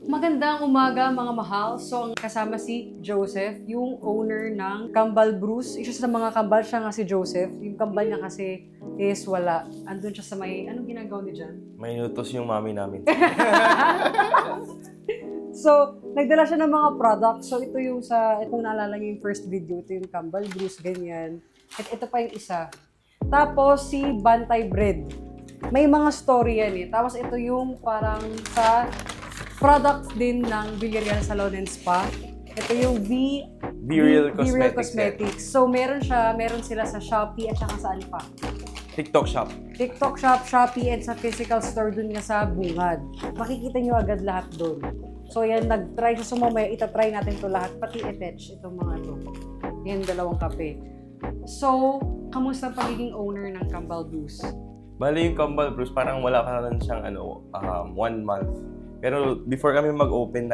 Magandang umaga mga mahal. So, kasama si Joseph, yung owner ng Kambal Brews. Isa sa mga kambal siya nga si Joseph. Yung kambal niya kasi is wala. Andun siya sa may, anong ginagawa niya dyan? May nutos yung mami namin. So, nagdala siya ng mga products. So, ito yung kung naalala niyo yung first video, ito yung Kambal Brews, ganyan. At ito pa yung isa. Tapos, si Bantay Bread. May mga story yan eh. Tapos, ito yung parang sa products din ng Villarreal Salon and Spa. Ito yung Real V-Real Cosmetics. So, meron sila sa Shopee at saka saan pa? TikTok shop. TikTok shop, Shopee, and sa physical store dun nga sa Bungad. Makikita nyo agad lahat dun. So yan, nag-try sa sumamaya, itatry natin to lahat, pati i-attach itong mga to. Yan, dalawang kape. So, kamusta ang pagiging owner ng Kambal Brews? Bali yung Kambal Brews, parang wala pa lang siyang 1 month. Pero before kami mag-open,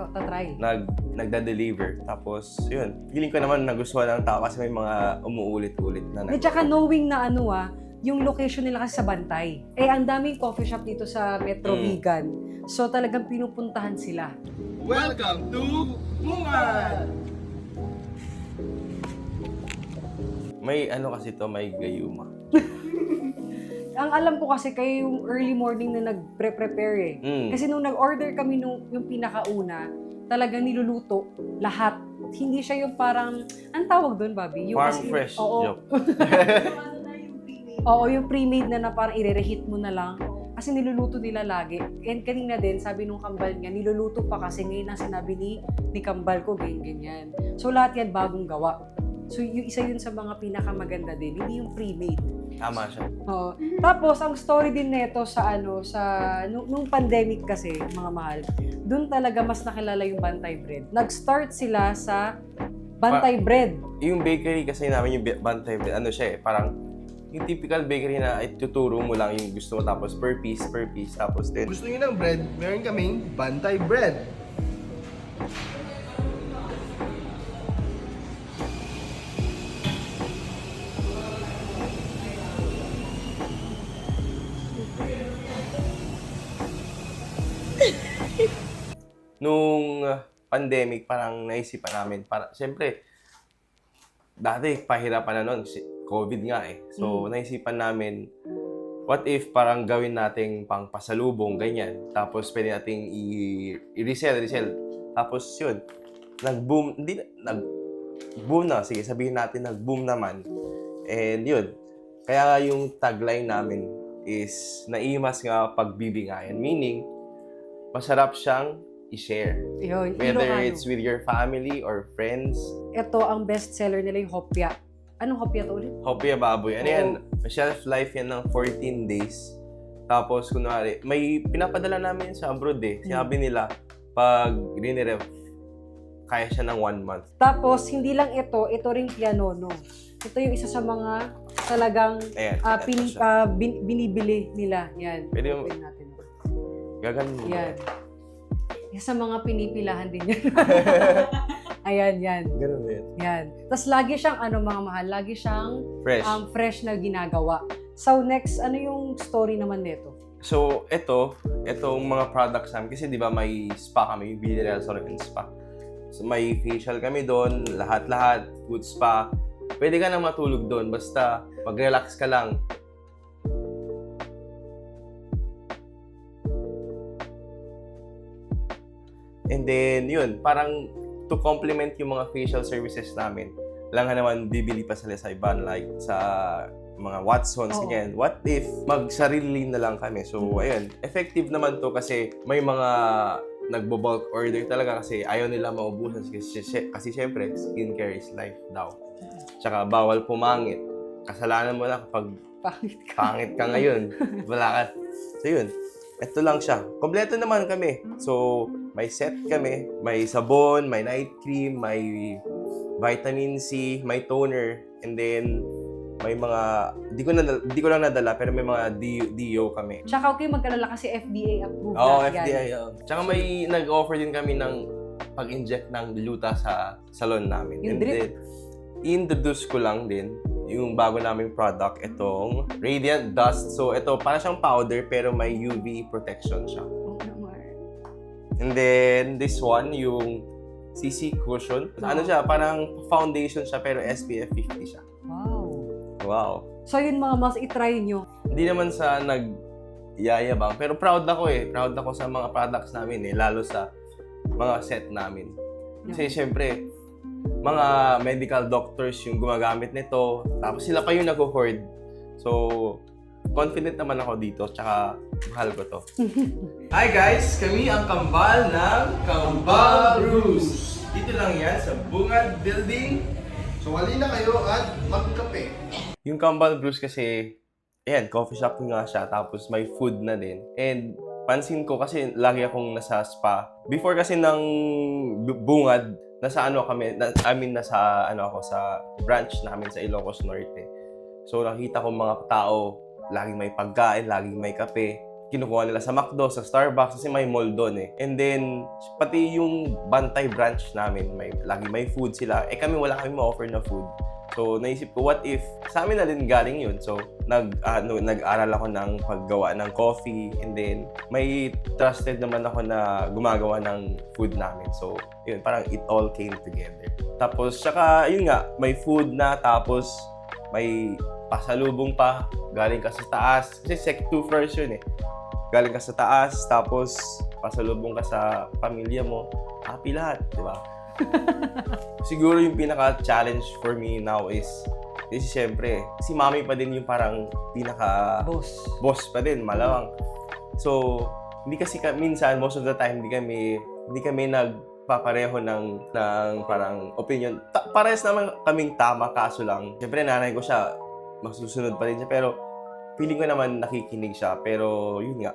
Tatry. nagda-deliver. Tapos, yun, feeling ko naman nagustuhan ng tao kasi may mga umuulit-ulit na At saka knowing na yung location nila kasi sa Bantay. Eh, ang daming coffee shop dito sa Metro Vegan. So, talagang pinupuntahan sila. Welcome to Bungad! May kasi to, may gayuma. Ang alam ko kasi kayo yung early morning na nagpre-prepare eh. Kasi nung nag-order kami yung pinakauna, talagang niluluto lahat. Hindi siya yung parang, ang tawag doon, Bobby? Yung Farm kasi, fresh. Oo. Joke. Oo, yung pre-made na parang i-reheat mo na lang. Kasi niluluto nila lagi. And kanina din, sabi nung kambal niya, niluluto pa kasi ngayon ang sinabi ni kambal ko, ganyan. So lahat yan bagong gawa. So yung isa yun sa mga pinakamaganda din, hindi yung pre-made. Tama siya. Oo. Tapos ang story din neto nung pandemic kasi, mga mahal, doon talaga mas nakilala yung Bantay Bread. Nag-start sila sa Bantay Bread. Yung bakery kasi namin, yung Bantay Bread, parang yung typical bakery na ituturo mo lang yung gusto mo tapos per piece, tapos din. Gusto niyo ng bread? Meron kaming Bantay Bread. Nung pandemic, parang naisipan namin, siyempre, dati pahirapan na nun, COVID nga eh. So, naisipan namin, what if parang gawin nating pang pasalubong, ganyan. Tapos, pwede nating i-resell. Tapos, yun, nag-boom na, sige, sabihin natin nag-boom naman. And yun, kaya yung tagline namin is, naimas nga pagbibigayan. Meaning, masarap siyang i-share. Yun, Whether Ilocano. it's with your family or friends. Ito ang best seller nila yung hopya. Anong hopya to ulit? Hopia baboy. Ano Oo. yan? Shelf life yan ng 14 days. Tapos, kunwari, may pinapadala namin sa abroad eh. Sinabi nila, pag riniref, kaya siya ng 1 month. Tapos, hindi lang ito ring pianono. Ito yung isa sa mga talagang Ayan, ito siya. binibili nila. Yan. Pwede mo- Open natin. Gaganon mo. Yan. Isa sa mga pinipilahan din yan. Ayan, yan. Ganun yan. Yan. Tapos lagi siyang, mga mahal, lagi siyang Fresh. fresh na ginagawa. So next, ano yung story naman nito? So, itong mga products namin, kasi di ba may spa kami, yung Villarreal Salon and Spa. So, may facial kami doon, lahat, food spa. Pwede ka na matulog doon, basta mag-relax ka lang. And then, yun, parang to complement yung mga facial services namin, lang naman bibili pa sila sa iba, like sa mga Watsons, Oo. ganyan. What if magsarili na lang kami? So, ayun, effective naman to kasi may mga nagbo-bulk order talaga kasi ayaw nila maubusan kasi syempre, skincare is life daw. Tsaka bawal pumangit. Kasalanan mo na kapag Pangit ka. pangit ka ngayon. Wala ka. So, yun. Ito lang siya. Kompleto naman kami. So, may set kami. May sabon, may night cream, may vitamin C, may toner, and then may mga, di ko lang nadala, pero may mga DO kami. Tsaka okay, magkalala kasi FDA approved Oo, na yan. FDA. Tsaka may nag-offer din kami ng pag-inject ng luta sa salon namin. Yung And drip? then, introduce ko lang din yung bago naming product, itong Radiant Dust. So, ito, para siyang powder, pero may UV protection siya. Oo naman. And then, this one, yung CC Cushion. Ano siya, parang foundation siya, pero SPF 50 siya. Wow. Wow. So yun mga mas, itry nyo. Hindi naman sa yayabang, pero proud ako eh. Proud ako sa mga products namin eh, lalo sa mga set namin. Kasi syempre, mga medical doctors yung gumagamit nito, tapos sila pa yung nag-hoard. So, confident naman ako dito, tsaka mahal ko to. Hi guys! Kami ang kambal ng Kambal Brews. Dito lang yan sa Bungad Building. So halina kayo at magkape. Yung Kambal Brews kasi, ayan, coffee shop nga siya, tapos may food na din. And pansin ko kasi lagi akong nasa spa. Before kasi ng Bungad, nasa ano kami, nasa ano ako sa branch namin sa Ilocos Norte. So nakita ko mga tao, laging may pagkain, laging may kape. Kinukuha nila sa McDo, sa Starbucks kasi may mall doon eh. And then pati yung Bantay branch namin, laging may food sila. Eh kami wala kaming ma-offer na food. So, naisip ko, what if sa amin na din galing yun? So, nag-aral ako ng paggawa ng coffee and then may trusted naman ako na gumagawa ng food namin. So, yun, parang it all came together. Tapos, saka, yun nga, may food na, tapos may pasalubong pa, galing ka sa taas. Kasi 2 floors yun eh. Galing ka sa taas, tapos pasalubong ka sa pamilya mo. Happy lahat, di ba? Siguro yung pinaka-challenge for me now is siyempre, si mami pa din yung parang boss pa din, malawang. So, hindi kasi minsan, most of the time, hindi kami nagpapareho ng parang opinion. Parehas naman kaming tama, kaso lang. Siyempre, nanay ko siya, masusunod pa rin siya, pero feeling ko naman nakikinig siya, pero yun nga.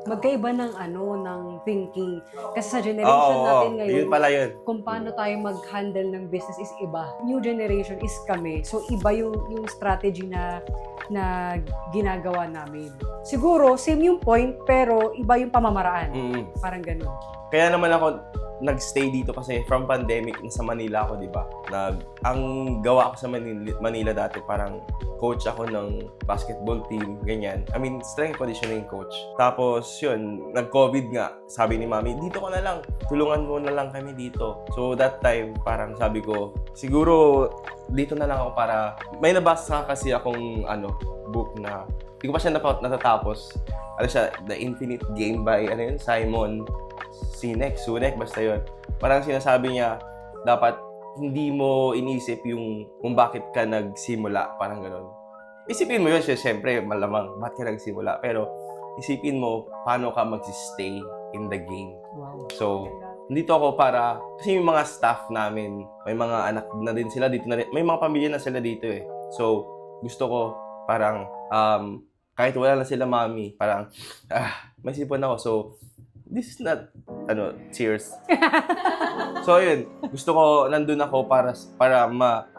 Magkaiba ng thinking. Kasi sa generation natin ngayon, yun pala yun. kung paano tayo mag-handle ng business is iba. New generation is kami. So, iba yung strategy na ginagawa namin. Siguro, same yung point, pero iba yung pamamaraan. Parang ganun. Kaya naman ako nag-stay dito kasi from pandemic, nasa Manila ako, di ba? Ang gawa ko sa Manila dati, parang coach ako ng basketball team, ganyan. I mean, strength conditioning coach. Tapos, yun, nag-COVID nga. Sabi ni mami, dito ka na lang. Tulungan mo na lang kami dito. So, that time, parang sabi ko, siguro, dito na lang ako para... May nabasa kasi akong, book na... Hindi ko pa siya natatapos. Ano siya, The Infinite Game by, Simon Sinek, basta yun. Parang sinasabi niya, dapat hindi mo inisip yung kung bakit ka nagsimula, parang gano'n. Isipin mo yun, siyempre, malamang, bakit ka nagsimula? Pero, isipin mo, paano ka mag-stay in the game. Wow. So, dito ako para, kasi yung mga staff namin, may mga anak na din sila dito na rin, may mga pamilya na sila dito eh. So, gusto ko, parang, kahit wala na sila mami, parang, may sipon ako. So, this is not, cheers. So, yun. Gusto ko, nandun ako para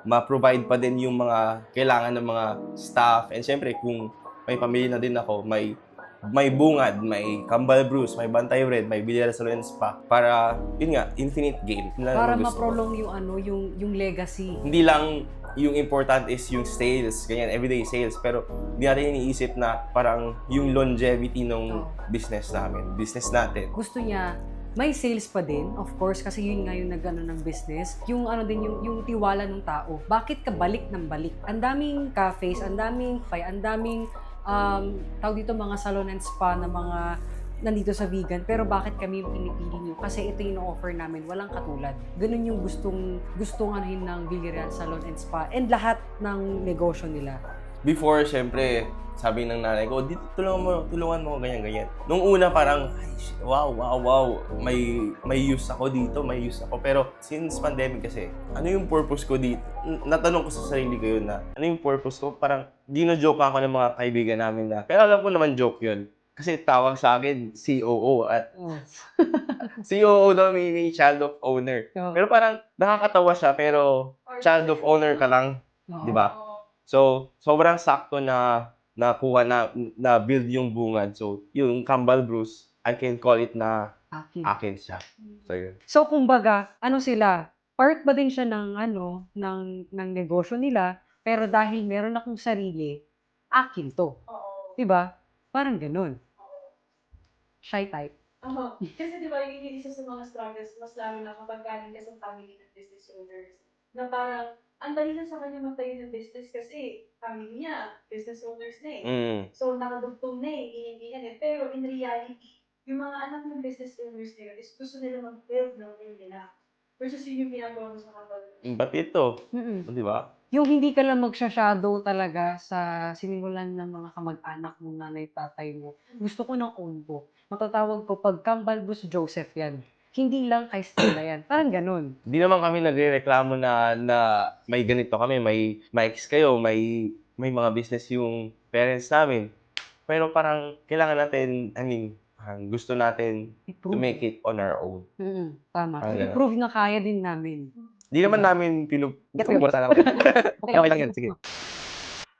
ma-provide pa din yung mga kailangan ng mga staff. And syempre, kung may pamilya na din ako, may Bungad, may Kambal Brews, may Bantay Bread, may Villar Salon Spa. Para, yun nga, infinite game. Para ma-prolong yung legacy. Hindi lang yung important is yung sales, ganyan, everyday sales. Pero hindi natin iniisip na parang yung longevity ng business natin. Gusto niya, may sales pa din, of course, kasi yun nga yung nag-ano ng business. Yung yung tiwala ng tao. Bakit ka balik ng balik? Ang daming cafes, ang daming tawag dito mga salon and spa na mga nandito sa vegan, pero bakit kami yung pinipili nyo? Kasi ito yung offer namin, walang katulad. Ganun yung gustong anuhin ng Villarreal Salon and Spa and lahat ng negosyo nila. Before, syempre, sabi ng nanay ko, dito tulungan mo, ganyan. Nung una parang, wow, may use ako dito, may use ako. Pero since pandemic kasi, ano yung purpose ko dito? Natanong ko sa sarili ko yun na, ano yung purpose ko? Parang, dino-joke ako ng mga kaibigan namin na, pero alam ko naman joke yun. Kasi tawag sa akin, COO. At COO daw may child of owner. Pero parang nakakatawa siya, pero child of owner ka lang. Di ba? So, sobrang sakto na nakuha na build yung Bungad. So, yung Kambal Brews, I can call it na akin siya. So, yun. So, kumbaga, sila? Part ba din siya ng negosyo nila? Pero dahil meron akong sarili, akin to. Oo. Diba? Parang ganun. Shy type. Oo. Kasi di ba, yung isa sa mga struggles, mas lalo na kapag galing ka sa family ng business owners, na parang, ang dali na sa kanya magtayo ng business kasi family niya, business owners na eh. Mm. So, nakadugtong na eh, ganyan eh. Pero in reality, yung mga anak ng business owners nila is gusto nila mag-build ng own nila. Versus yun yung ginagawa mo sa kapal. Ba't ito? Mm-mm. Di ba? Yung hindi ka lang magsha-shadow talaga sa sinimulan ng mga kamag-anak mo, nanay, tatay mo. Gusto ko ng own ko. Matatawag ko pag Kambal Bruce Joseph yan. Hindi lang kay Stella yan. Parang ganun. Di naman kami nagre-reklamo na may ganito kami, may mics kayo, may mga business yung parents namin. Pero parang kailangan natin, gusto natin to Improve. make it on our own. Tama. Parang ganun. Improve na kaya din namin. Di naman namin Get ko yun. sana. Okay lang yan, sige.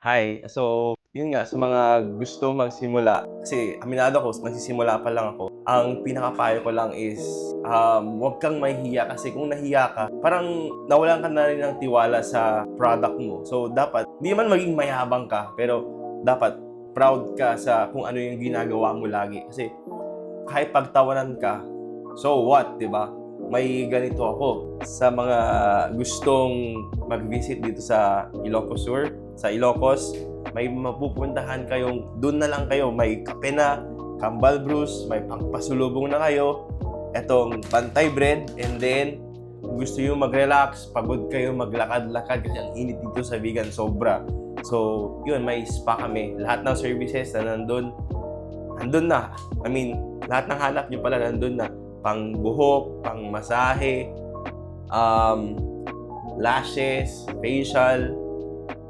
Hi, so yun nga, sa mga gusto magsimula, kasi aminado ko, magsisimula pa lang ako, ang pinakapayo ko lang is, huwag kang mahihiya kasi kung nahiya ka, parang nawalan ka na rin ng tiwala sa product mo. So dapat, di naman maging mayabang ka, pero dapat proud ka sa kung ano yung ginagawa mo lagi. Kasi kahit pagtawanan ka, so what, di ba? May ganito ako sa mga gustong mag-visit dito sa Ilocos Sur, sa Ilocos, may mapupuntahan kayong, doon na lang kayo, may kape na, Kambal Bruce, may pangpasulubong na kayo, etong Bantay Bread, and then, kung gusto nyo mag-relax, pagod kayo, maglakad-lakad kasi ang init dito sa Vigan, sobra. So, yun, may spa kami. Lahat ng services na nandun na. I mean, lahat ng hanap nyo pala nandun na. Pang buhok, pang masahe, lashes, facial,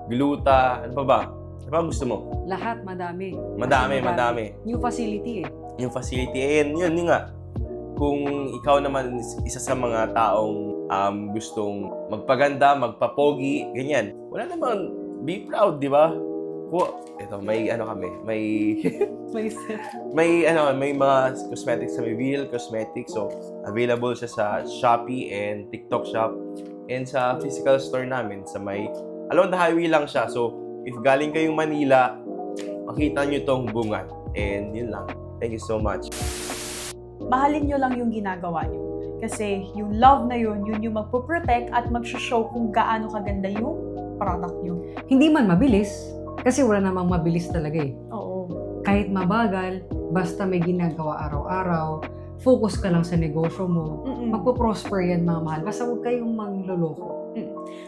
gluta, ano pa ba? Ano pa gusto mo? Lahat, madami. Madami. New facility eh. Yung facility, yun nga. Kung ikaw naman isa sa mga taong gustong magpaganda, magpapogi, ganyan. Wala namang be proud, di ba? Ito, may kami, may mga cosmetics sa Reveal Cosmetics. So, available siya sa Shopee and TikTok Shop and sa physical store namin sa may along the highway lang siya. So, if galing kayong Manila, makita nyo tong bungan. And yun lang. Thank you so much. Mahalin nyo lang yung ginagawa nyo. Kasi yung love na yun yung magpo-protect at mag-show kung gaano kaganda yung product nyo. Hindi man mabilis, kasi wala namang mabilis talaga eh. Oo. Kahit mabagal, basta may ginagawa araw-araw, focus ka lang sa negosyo mo, magpo-prosper yan mga mahal. Basta huwag kayong mangloloko.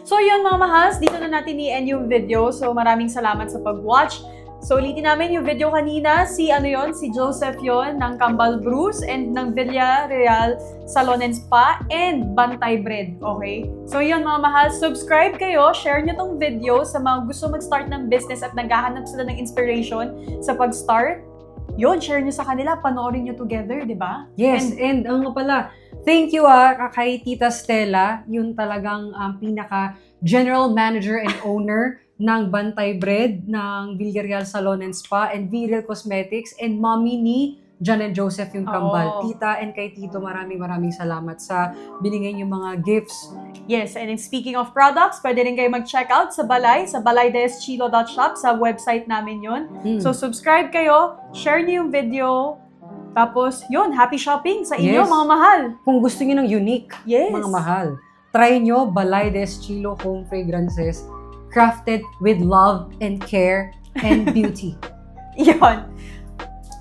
So yun mga mahals, dito na natin i-end yung video. So maraming salamat sa pag-watch. So ulitin namin yung video kanina, si Joseph yon ng Kambal Bruce and ng Villarreal Salon and Spa and Bantay Bread, okay? So yun mga mahal, subscribe kayo, share nyo tong video sa mga gusto mag-start ng business at naghahanap sila ng inspiration sa pag-start. Yun, share nyo sa kanila, panoorin nyo together, di ba? Yes, and nga pala, thank you kay Tita Stella, yung talagang pinaka general manager and owner ng Bantay Bread, ng Villarreal Salon and Spa, and Viral Cosmetics, and mommy ni John and Joseph yung kambal. Oo. Tita and kay Tito, maraming salamat sa binigay yung mga gifts. Yes, and then speaking of products, pwede rin kayo mag-check out sa balaydeschilo.shop, sa website namin yun. So subscribe kayo, share niyo yung video, tapos yun, happy shopping sa inyo Yes. mga mahal. Kung gusto niyo ng unique, Yes. mga mahal, try nyo Balay de Estilo Home Fragrances, crafted with love and care and beauty. Yun.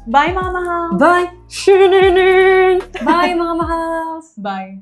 Bye mga mahal. Bye! Bye mga mahal! Bye.